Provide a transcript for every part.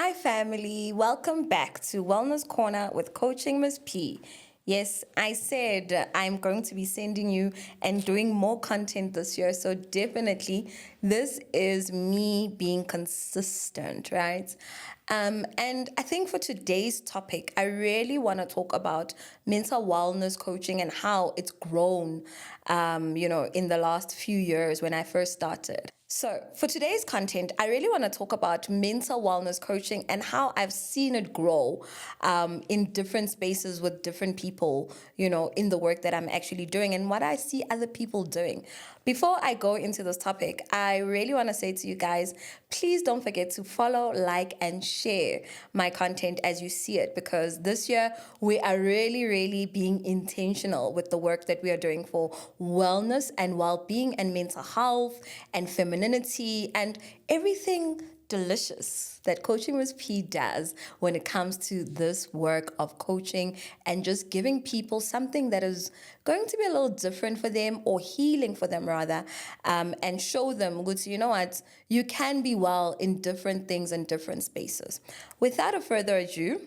Hi, family. Welcome back to Wellness Corner with Coaching Miss P. Yes, I said I'm going to be sending you and doing more content this year. So, definitely, this is me being consistent, right? And I think for today's topic, I really want to talk about mental wellness coaching and how it's grown, in the last few years when I first started. So, for today's content, I really want to talk about mental wellness coaching and how I've seen it grow in different spaces with different people, in the work that I'm actually doing and what I see other people doing. Before I go into this topic, I really want to say to you guys, please don't forget to follow, like, and share my content as you see it, because this year we are really, really being intentional with the work that we are doing for wellness and well-being and mental health and femininity and everything delicious that Coaching with P does when it comes to this work of coaching and just giving people something that is going to be a little different for them or healing for them rather, and show them, good, you know what, you can be well in different things and different spaces. Without a further ado,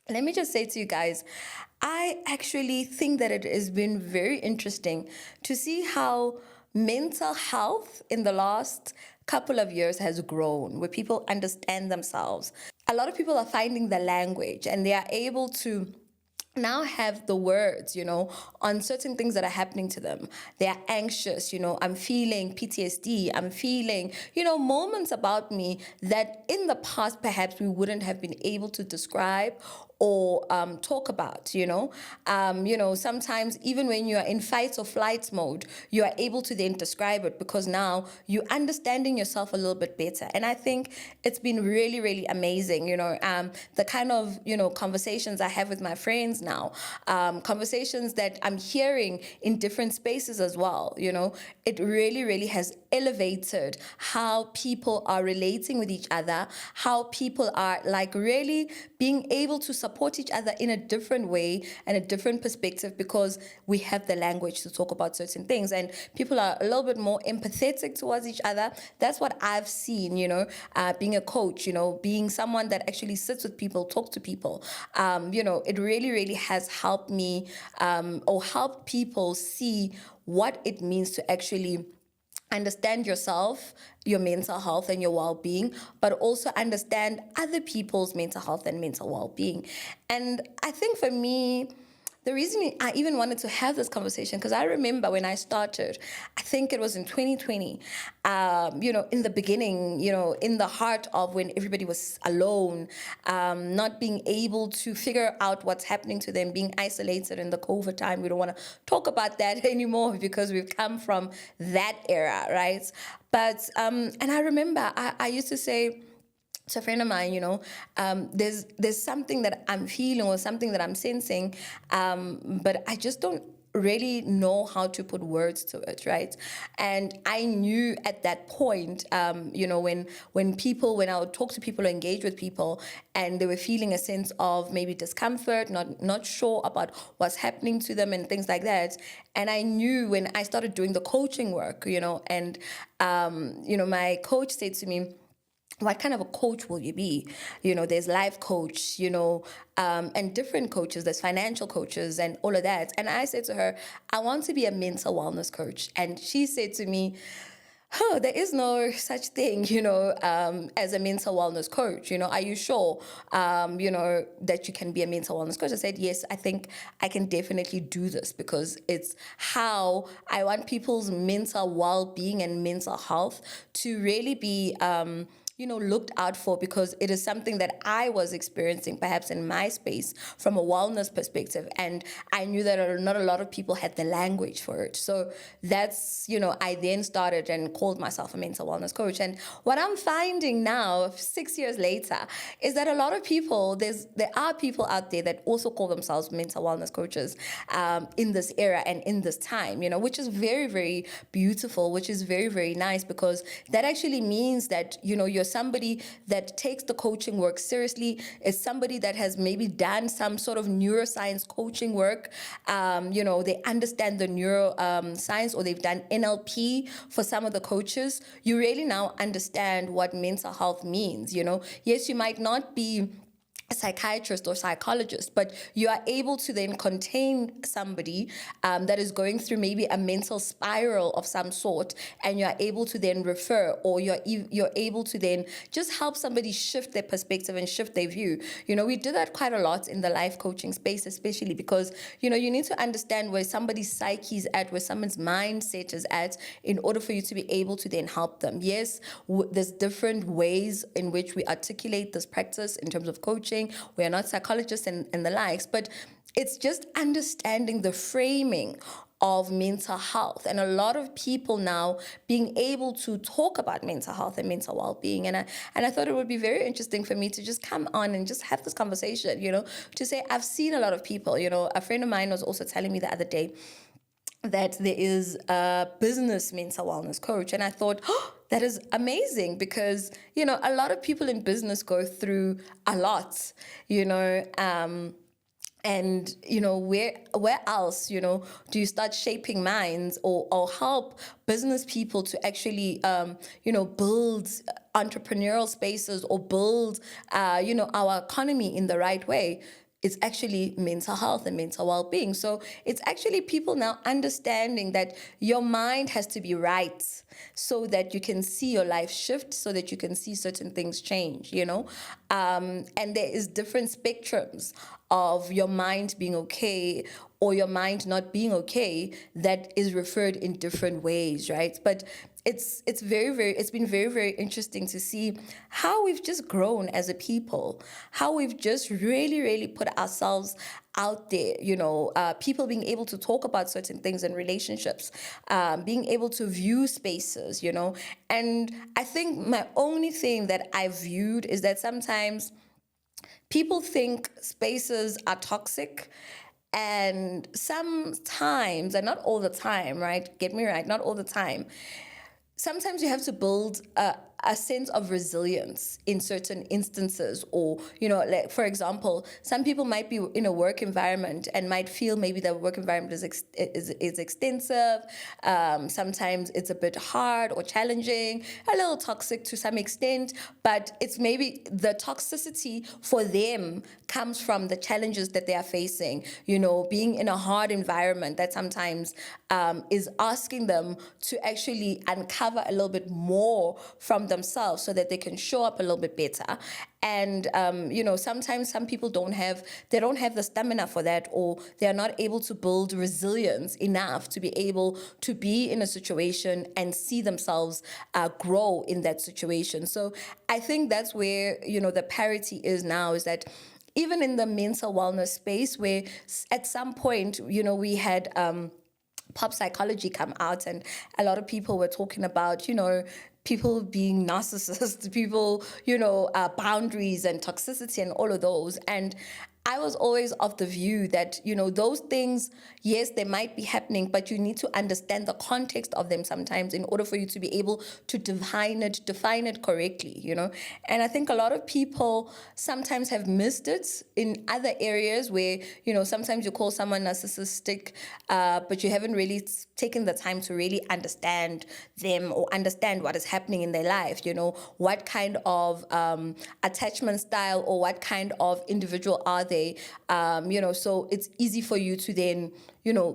let me just say to you guys, I actually think that it has been very interesting to see how mental health in the last couple of years has grown, where people understand themselves. A lot of people are finding the language and they are able to now have the words, on certain things that are happening to them. They are anxious, I'm feeling PTSD, I'm feeling, moments about me that in the past perhaps we wouldn't have been able to describe or talk about, sometimes even when you are in fight or flight mode, you are able to then describe it because now you're understanding yourself a little bit better. And I think it's been really, really amazing, the kind of, conversations I have with my friends now, conversations that I'm hearing in different spaces as well, it really, really has elevated how people are relating with each other, how people are like really being able to support each other in a different way and a different perspective because we have the language to talk about certain things and people are a little bit more empathetic towards each other. That's what I've seen, being a coach, being someone that actually sits with people, talk to people. It really, really has helped me or helped people see what it means to actually understand yourself, your mental health and your well-being, but also understand other people's mental health and mental well-being. And I think for me, the reason I even wanted to have this conversation, because I remember when I started, I think it was in 2020, in the beginning, in the heart of when everybody was alone, not being able to figure out what's happening to them, being isolated in the COVID time. We don't want to talk about that anymore because we've come from that era, right? But, and I remember I used to say, to a friend of mine, there's something that I'm feeling or something that I'm sensing, but I just don't really know how to put words to it, right? And I knew at that point, when I would talk to people or engage with people, and they were feeling a sense of maybe discomfort, not sure about what's happening to them and things like that. And I knew when I started doing the coaching work, and my coach said to me, what kind of a coach will you be? There's life coach, and different coaches. There's financial coaches and all of that. And I said to her, I want to be a mental wellness coach. And she said to me, oh, there is no such thing, as a mental wellness coach. Are you sure, that you can be a mental wellness coach? I said, yes, I think I can definitely do this because it's how I want people's mental well-being and mental health to really be, looked out for, because it is something that I was experiencing perhaps in my space from a wellness perspective. And I knew that not a lot of people had the language for it. So that's, I then started and called myself a mental wellness coach. And what I'm finding now, 6 years later, is that a lot of people, there are people out there that also call themselves mental wellness coaches in this era and in this time, which is very, very beautiful, which is very, very nice, because that actually means that, you're somebody that takes the coaching work seriously, is somebody that has maybe done some sort of neuroscience coaching work. They understand the neuroscience, or they've done NLP for some of the coaches. You really now understand what mental health means. Yes, you might not be a psychiatrist or psychologist, but you are able to then contain somebody that is going through maybe a mental spiral of some sort, and you're able to then refer, or you're able to then just help somebody shift their perspective and shift their view. We do that quite a lot in the life coaching space, especially because you need to understand where somebody's psyche is at, where someone's mindset is at, in order for you to be able to then help them. Yes, there's different ways in which we articulate this practice in terms of coaching. We are not psychologists and the likes, but it's just understanding the framing of mental health, and a lot of people now being able to talk about mental health and mental well-being. And I thought it would be very interesting for me to just come on and just have this conversation, to say I've seen a lot of people. A friend of mine was also telling me the other day that there is a business mental wellness coach. And I thought, that is amazing, because, a lot of people in business go through a lot, and where else do you start shaping minds, or help business people to actually build entrepreneurial spaces, or build our economy in the right way? It's actually mental health and mental well-being. So it's actually people now understanding that your mind has to be right so that you can see your life shift, so that you can see certain things change, and there is different spectrums of your mind being okay or your mind not being okay that is referred in different ways, right? But it's been very, very interesting to see how we've just grown as a people, how we've just really, really put ourselves out there, people being able to talk about certain things in relationships, being able to view spaces, and I think my only thing that I've viewed is that sometimes people think spaces are toxic, and sometimes, and not all the time, right? Get me right, not all the time. Sometimes you have to build a sense of resilience in certain instances, or like, for example, some people might be in a work environment and might feel maybe the work environment is extensive. Sometimes it's a bit hard or challenging, a little toxic to some extent, but it's maybe the toxicity for them comes from the challenges that they are facing. Being in a hard environment that sometimes is asking them to actually uncover a little bit more from themselves, so that they can show up a little bit better. And sometimes some people don't have the stamina for that, or they're not able to build resilience enough to be able to be in a situation and see themselves grow in that situation. So I think that's where the parity is now, is that even in the mental wellness space, where at some point we had pop psychology come out, and a lot of people were talking about people being narcissists, people, boundaries and toxicity and all of those. And I was always of the view that, those things, yes, they might be happening, but you need to understand the context of them sometimes in order for you to be able to define it correctly, And I think a lot of people sometimes have missed it in other areas where, sometimes you call someone narcissistic, but you haven't really taken the time to really understand them or understand what is happening in their life, what kind of attachment style or what kind of individual are they. So it's easy for you to then,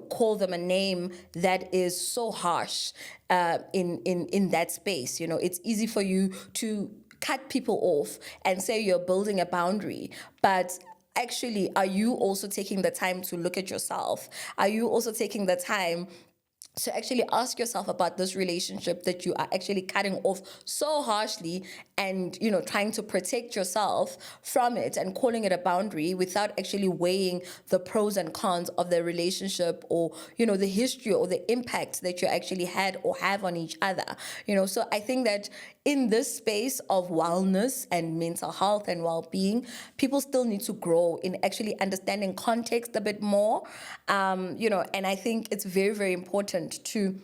call them a name that is so harsh in that space. It's easy for you to cut people off and say you're building a boundary, but actually, are you also taking the time to look at yourself? Are you also taking the time to actually ask yourself about this relationship that you are actually cutting off so harshly, and trying to protect yourself from it and calling it a boundary without actually weighing the pros and cons of the relationship, or the history or the impact that you actually had or have on each other. So I think that in this space of wellness and mental health and well-being, people still need to grow in actually understanding context a bit more, and I think it's very, very important to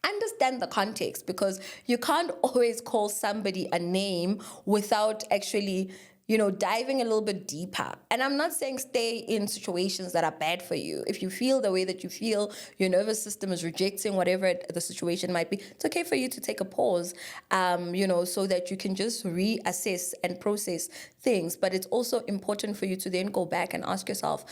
understand the context, because you can't always call somebody a name without actually, diving a little bit deeper. And I'm not saying stay in situations that are bad for you. If you feel the way that you feel, your nervous system is rejecting whatever the situation might be, it's okay for you to take a pause, so that you can just reassess and process things. But it's also important for you to then go back and ask yourself,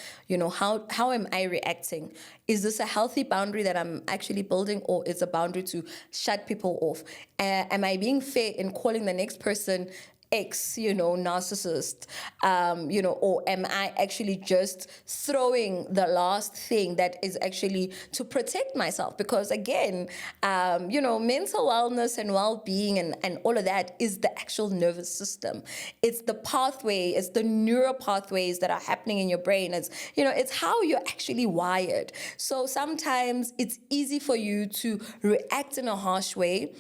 how am I reacting? Is this a healthy boundary that I'm actually building, or is a boundary to shut people off? Am I being fair in calling the next person X, narcissist, or am I actually just throwing the last thing that is actually to protect myself? Because again, mental wellness and well-being and all of that is the actual nervous system. It's the pathway, it's the neural pathways that are happening in your brain. It's how you're actually wired. So sometimes it's easy for you to react in a harsh way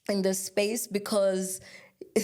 in this space, because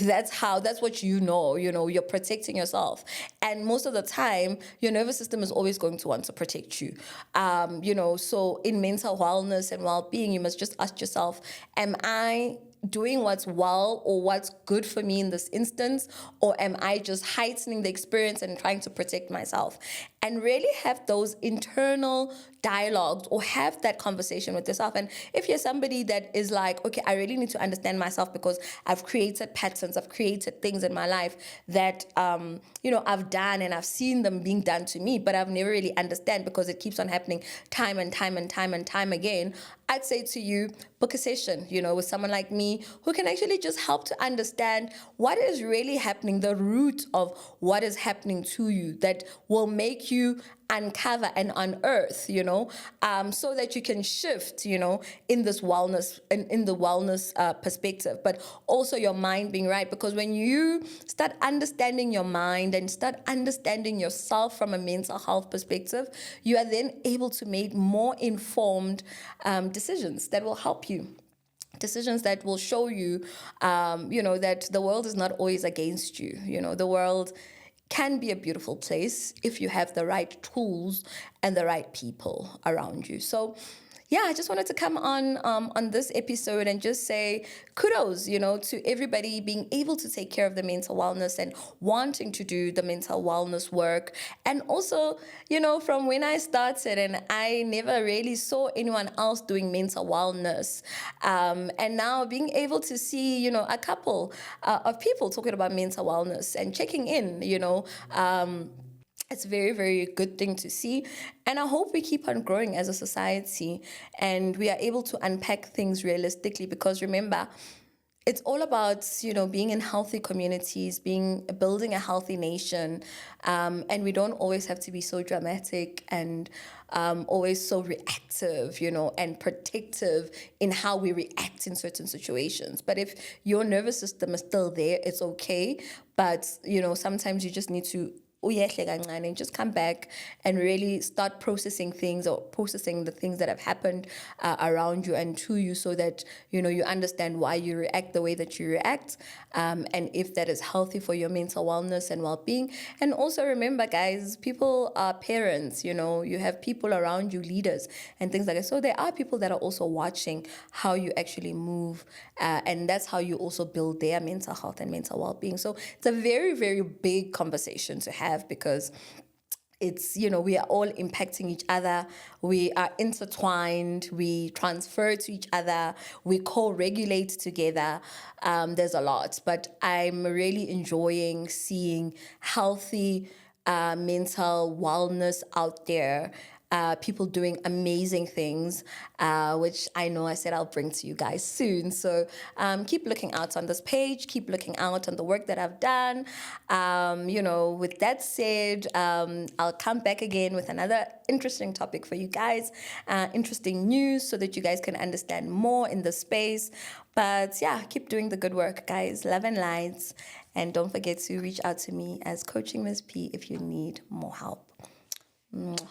that's what you're protecting yourself. And most of the time your nervous system is always going to want to protect you. So in mental wellness and well-being, you must just ask yourself, am I doing what's well or what's good for me in this instance, or am I just heightening the experience and trying to protect myself? And really have those internal dialogues, or have that conversation with yourself. And if you're somebody that is like, okay, I really need to understand myself because I've created patterns, I've created things in my life that I've done and I've seen them being done to me, but I've never really understand because it keeps on happening time and time and time and time again, I'd say to you, book a session, with someone like me who can actually just help to understand what is really happening, the root of what is happening to you, that will make you uncover and unearth, so that you can shift, in this wellness, in the wellness perspective, but also your mind being right. Because when you start understanding your mind and start understanding yourself from a mental health perspective, you are then able to make more informed decisions that will help you. Decisions that will show you, that the world is not always against you. The world can be a beautiful place if you have the right tools and the right people around you. So yeah, I just wanted to come on this episode and just say kudos, to everybody being able to take care of the mental wellness and wanting to do the mental wellness work. And also, from when I started, and I never really saw anyone else doing mental wellness, and now being able to see, a couple of people talking about mental wellness and checking in, it's a very, very good thing to see. And I hope we keep on growing as a society and we are able to unpack things realistically, because remember, it's all about, being in healthy communities, building a healthy nation. And we don't always have to be so dramatic and always so reactive, and protective in how we react in certain situations. But if your nervous system is still there, it's okay. But, sometimes you just need to and just come back and really start processing things, or processing the things that have happened around you and to you, so that you understand why you react the way that you react, and if that is healthy for your mental wellness and well-being. And also remember, guys, people are parents. You have people around you, leaders and things like that. So there are people that are also watching how you actually move, and that's how you also build their mental health and mental well-being. So it's a very, very big conversation to have, because it's, we are all impacting each other. We are intertwined. We transfer to each other. We co-regulate together. There's a lot, but I'm really enjoying seeing healthy mental wellness out there. People doing amazing things, which I know I said I'll bring to you guys soon. So keep looking out on this page, keep looking out on the work that I've done. With that said, I'll come back again with another interesting topic for you guys, interesting news, so that you guys can understand more in the space. But yeah, keep doing the good work, guys. Love and lights. And don't forget to reach out to me as Coaching Ms. P if you need more help. Mwah.